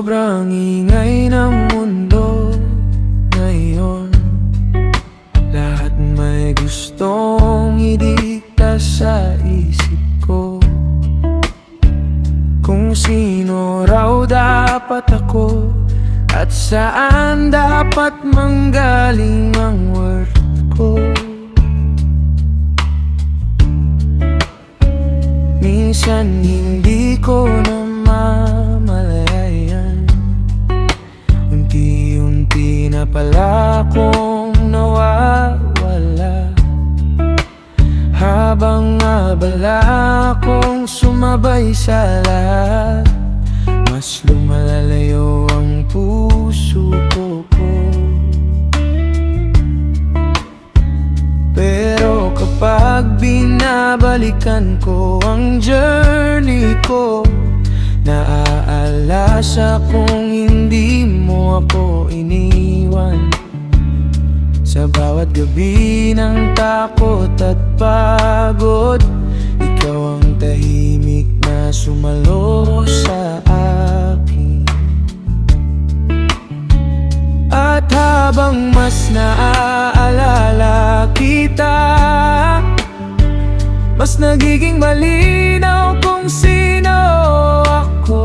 sobrang ingay ng mundo ngayon, lahat may gustong idikta sa isip ko, kung sino raw dapat ako at saan dapat manggaling ang worth ko. Minsan hindi ko na mamalayan, unti-unti na pala akong nawawala, habang abala akong sumabay sa lahat, mas lumalalayo ang puso ko. Pero kapag binabalikan ko ang journey ko, naaalasa kung hindi mo ako iniwan. Sa bawat gabi ng takot at pagod, ikaw ang tahimik na sumalo sa akin. At habang mas naaalala kita, mas nagiging malinaw kung sino ako.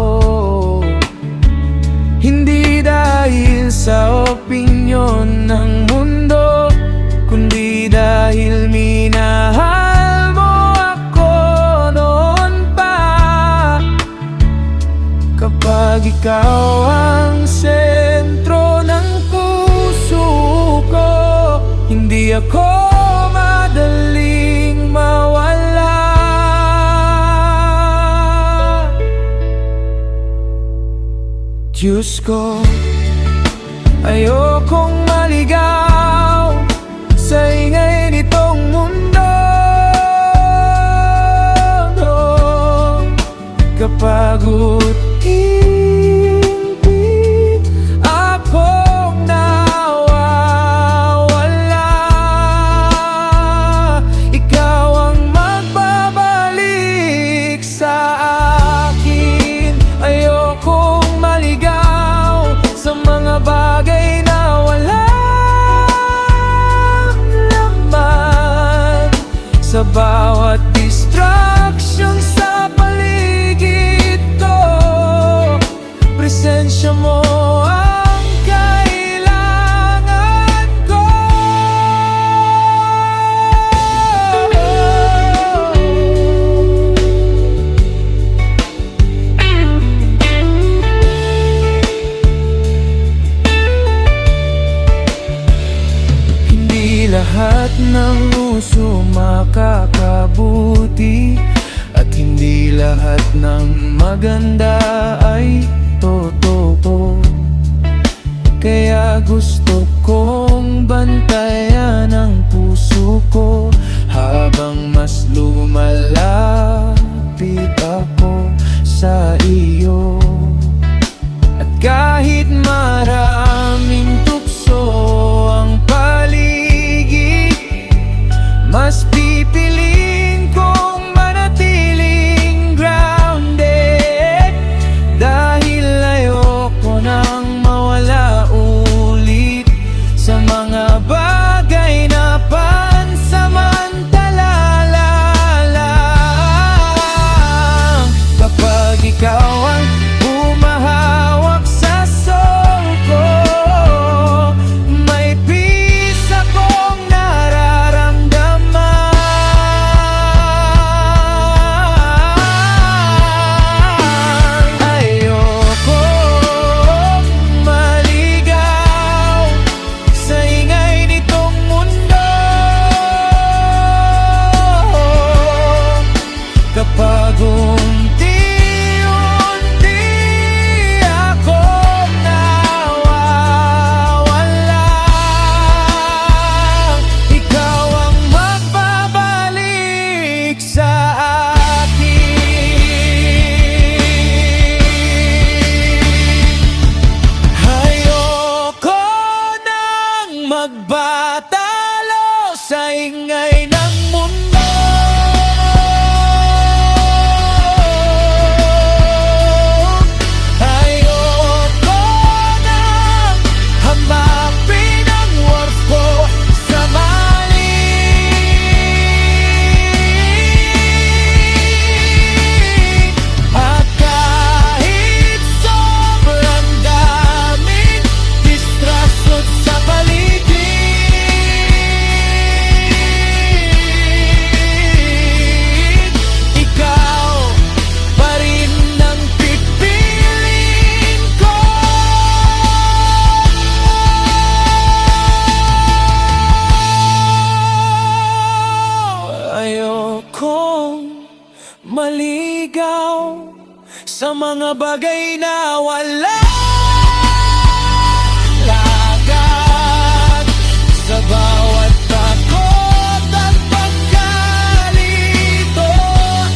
Hindi dahil sa opinyon ng mundo, kundi dahil minahal mo ako noon pa. Kapag ikaw ang sentro ng puso ko, hindi ako madaling mawala. Diyos ko, ayokong maligaw sa ingay nitong mundo. Kapag unti-unti akong nawawala, ikaw ang magbabalik sa akin. Ayokong maligaw sa mga bagay na walang laman, sa bawat distraction sa paligid ko. Presensya mo ang kailangan ko. Hindi lahat ng uso makakabuti, at hindi lahat ng maganda ay totoo. Kaya gusto kong bantayan ang puso ko habang mas lumalapit ako sa iyo. At kahit maraming tukso ang paligid, mas pipiliin kong manatiling grounded, dahil ayoko nang mawala ulit sa mga bagay na pansamantala lang. Kapag ikaw ang humahawak sa soul ko, may peace akong nararamdaman. Ayokong maligaw sa ingay nitong mundo. Kapag unti-unti akong nawawala, ikaw ang magbabalik sa akin. Ayoko nang magbatalo sa ingay ng mundo. Ayoko sa mga bagay na wala lagat, sa bawat takot at pagkalito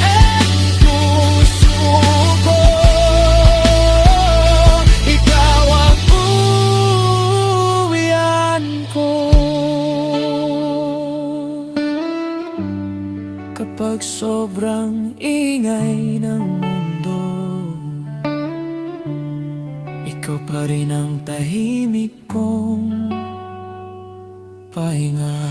at puso ko. Ikaw ang uwian ko. Kapag sobrang ingay ng mundo, ikaw pa rin ang tahimik kong pahinga.